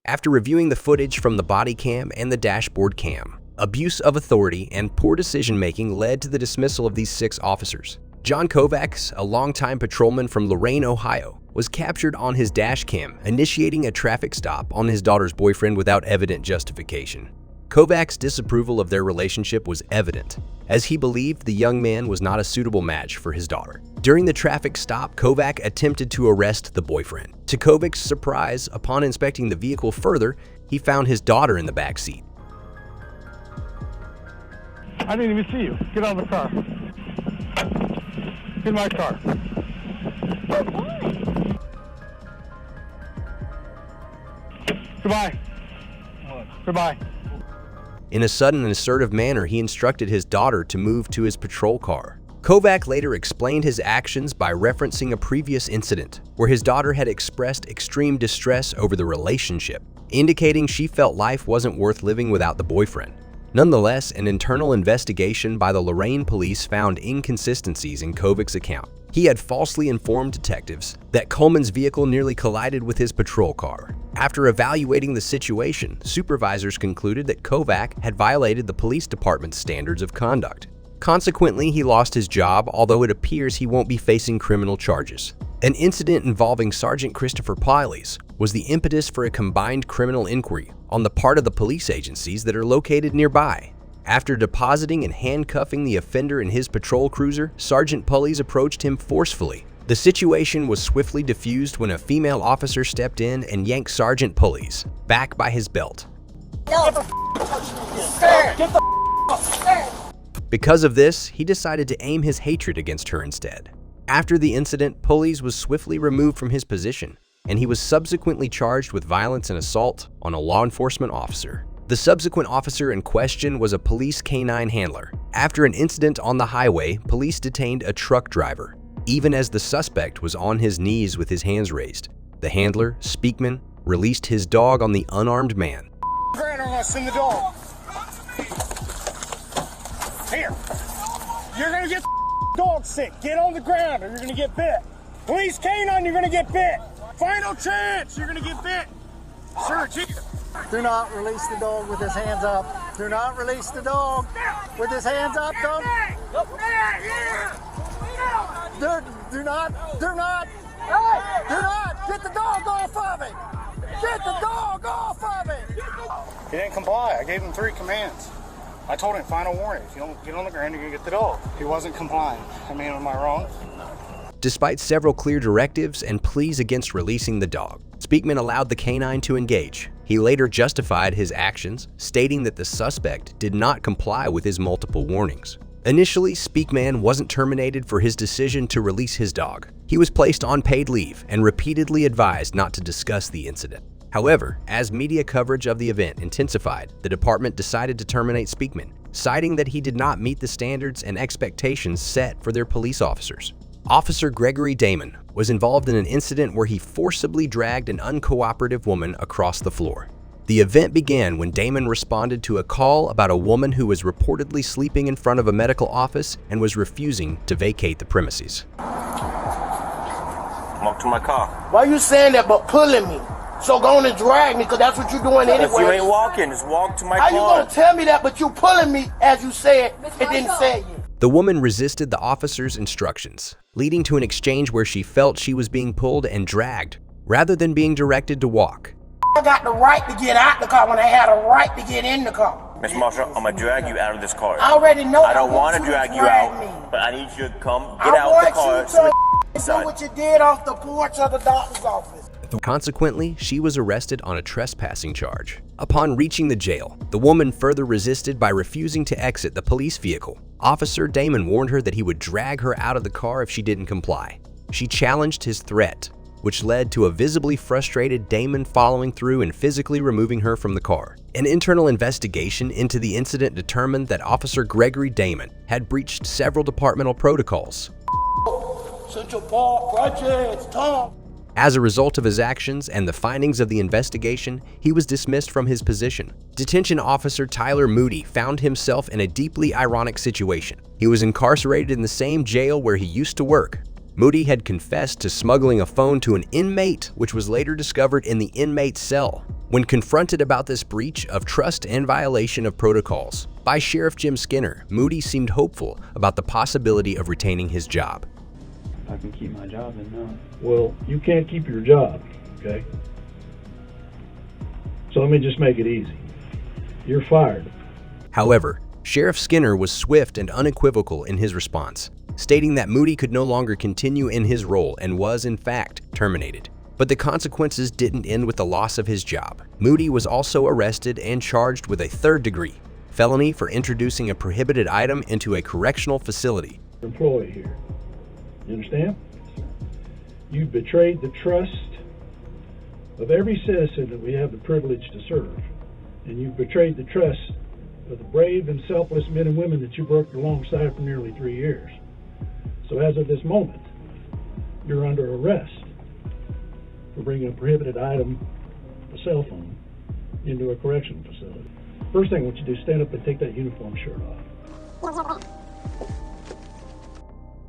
After reviewing the footage from the body cam and the dashboard cam, abuse of authority and poor decision-making led to the dismissal of these 6 officers. John Kovacs, a longtime patrolman from Lorain, Ohio, was captured on his dash cam, initiating a traffic stop on his daughter's boyfriend without evident justification. Kovacs' disapproval of their relationship was evident, as he believed the young man was not a suitable match for his daughter. During the traffic stop, Kovacs attempted to arrest the boyfriend. To Kovacs' surprise, upon inspecting the vehicle further, he found his daughter in the back seat. I didn't even see you. Get out of the car. Get in my car. Goodbye. Goodbye. In a sudden and assertive manner, he instructed his daughter to move to his patrol car. Kovacs later explained his actions by referencing a previous incident where his daughter had expressed extreme distress over the relationship, indicating she felt life wasn't worth living without the boyfriend. Nonetheless, an internal investigation by the Lorain police found inconsistencies in Kovacs' account. He had falsely informed detectives that Coleman's vehicle nearly collided with his patrol car. After evaluating the situation, supervisors concluded that Kovacs had violated the police department's standards of conduct. Consequently, he lost his job, although it appears he won't be facing criminal charges. An incident involving Sergeant Christopher Piles was the impetus for a combined criminal inquiry on the part of the police agencies that are located nearby. After depositing and handcuffing the offender in his patrol cruiser, Sergeant Piles approached him forcefully. The situation was swiftly diffused when a female officer stepped in and yanked Sergeant Piles back by his belt. Because of this, he decided to aim his hatred against her instead. After the incident, Piles was swiftly removed from his position, and he was subsequently charged with violence and assault on a law enforcement officer. The subsequent officer in question was a police canine handler. After an incident on the highway, police detained a truck driver, even as the suspect was on his knees with his hands raised. The handler, Speakman, released his dog on the unarmed man. Send the dog. Here. You're gonna get dog sick. Get on the ground or you're gonna get bit. Police canine, you're gonna get bit. Final chance, you're gonna get bit. Sir, do not release the dog with his hands up. Do not release the dog with his hands up. Don't. Do not. Get the dog off of me. Get the dog off of me. He didn't comply. I gave him 3 commands. I told him, final warning, if you don't get on the ground, you're gonna get the dog. He wasn't complying. I mean, am I wrong? Despite several clear directives and pleas against releasing the dog, Speakman allowed the canine to engage. He later justified his actions, stating that the suspect did not comply with his multiple warnings. Initially, Speakman wasn't terminated for his decision to release his dog. He was placed on paid leave and repeatedly advised not to discuss the incident. However, as media coverage of the event intensified, the department decided to terminate Speakman, citing that he did not meet the standards and expectations set for their police officers. Officer Gregory Damon was involved in an incident where he forcibly dragged an uncooperative woman across the floor. The event began when Damon responded to a call about a woman who was reportedly sleeping in front of a medical office and was refusing to vacate the premises. Walk to my car. Why you saying that but pulling me? So go on and drag me, because that's what you're doing anyway. If you ain't walking, just walk to my car. How you gonna tell me that, but you pulling me as you said it didn't say it? The woman resisted the officer's instructions, leading to an exchange where she felt she was being pulled and dragged, rather than being directed to walk. I got the right to get out the car when I had a right to get in the car. Miss Marshall, I'm gonna drag you out of this car. I already know. I don't want to drag you out, but I need you to come get out the car. I want you to do what you did off the porch of the doctor's office. Consequently, she was arrested on a trespassing charge. Upon reaching the jail, the woman further resisted by refusing to exit the police vehicle. Officer Damon warned her that he would drag her out of the car if she didn't comply. She challenged his threat, which led to a visibly frustrated Damon following through and physically removing her from the car. An internal investigation into the incident determined that Officer Gregory Damon had breached several departmental protocols. Central Park, Projects, Tom. As a result of his actions and the findings of the investigation, he was dismissed from his position. Detention officer Tyler Moody found himself in a deeply ironic situation. He was incarcerated in the same jail where he used to work, Moody had confessed to smuggling a phone to an inmate, which was later discovered in the inmate's cell. When confronted about this breach of trust and violation of protocols by Sheriff Jim Skinner, Moody seemed hopeful about the possibility of retaining his job. I can keep my job and no. Well, you can't keep your job, okay? So let me just make it easy. You're fired. However, Sheriff Skinner was swift and unequivocal in his response, stating that Moody could no longer continue in his role and was, in fact, terminated. But the consequences didn't end with the loss of his job. Moody was also arrested and charged with a third-degree felony for introducing a prohibited item into a correctional facility. Employee here. You understand? You betrayed the trust of every citizen that we have the privilege to serve. And you've betrayed the trust of the brave and selfless men and women that you worked alongside for nearly 3 years. So as of this moment, you're under arrest for bringing a prohibited item, a cell phone, into a correctional facility. First thing I want you to do is stand up and take that uniform shirt off.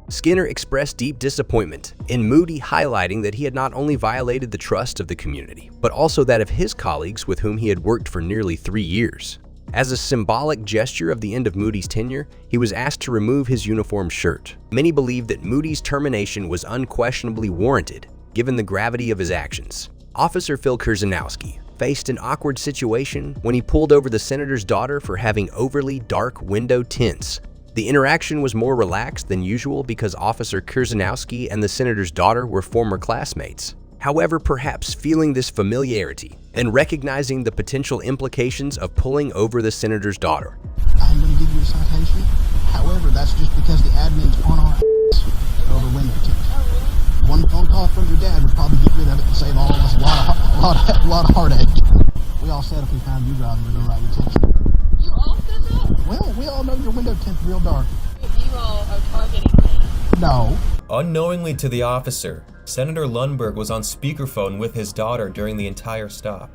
Skinner expressed deep disappointment in Moody, highlighting that he had not only violated the trust of the community, but also that of his colleagues with whom he had worked for nearly 3 years. As a symbolic gesture of the end of Moody's tenure, he was asked to remove his uniform shirt. Many believe that Moody's termination was unquestionably warranted, given the gravity of his actions. Officer Phil Kirzanowski faced an awkward situation when he pulled over the senator's daughter for having overly dark window tints. The interaction was more relaxed than usual because Officer Kirzanowski and the senator's daughter were former classmates. However, perhaps feeling this familiarity and recognizing the potential implications of pulling over the senator's daughter. I'm going to give you a citation. However, that's just because the admin's on our over window tint. One phone call from your dad would probably get rid of it and save all of us a lot of heartache. We all said if we found you driving, we'd go write your ticket. You all said that? Well, we all know your window tint's real dark. You all are targeting me. No. Unknowingly to the officer, Senator Lundberg was on speakerphone with his daughter during the entire stop.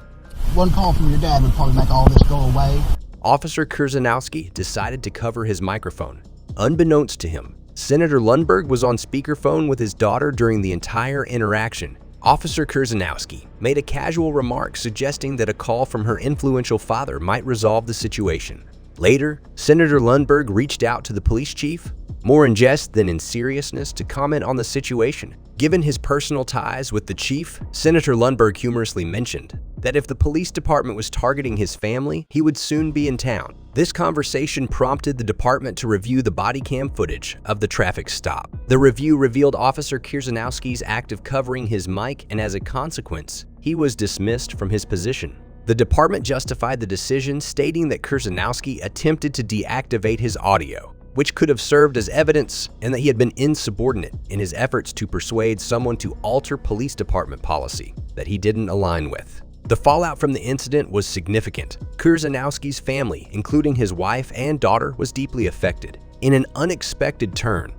One call from your dad would probably make all this go away. Officer Kirzanowski decided to cover his microphone. Unbeknownst to him, Senator Lundberg was on speakerphone with his daughter during the entire interaction. Officer Kirzanowski made a casual remark suggesting that a call from her influential father might resolve the situation. Later, Senator Lundberg reached out to the police chief, more in jest than in seriousness, to comment on the situation. Given his personal ties with the chief, Senator Lundberg humorously mentioned that if the police department was targeting his family, he would soon be in town. This conversation prompted the department to review the body cam footage of the traffic stop. The review revealed Officer Kirzanowski's act of covering his mic, and as a consequence, he was dismissed from his position. The department justified the decision, stating that Kirzanowski attempted to deactivate his audio, which could have served as evidence, and that he had been insubordinate in his efforts to persuade someone to alter police department policy that he didn't align with. The fallout from the incident was significant. Kirzanowski's family, including his wife and daughter, was deeply affected. In an unexpected turn,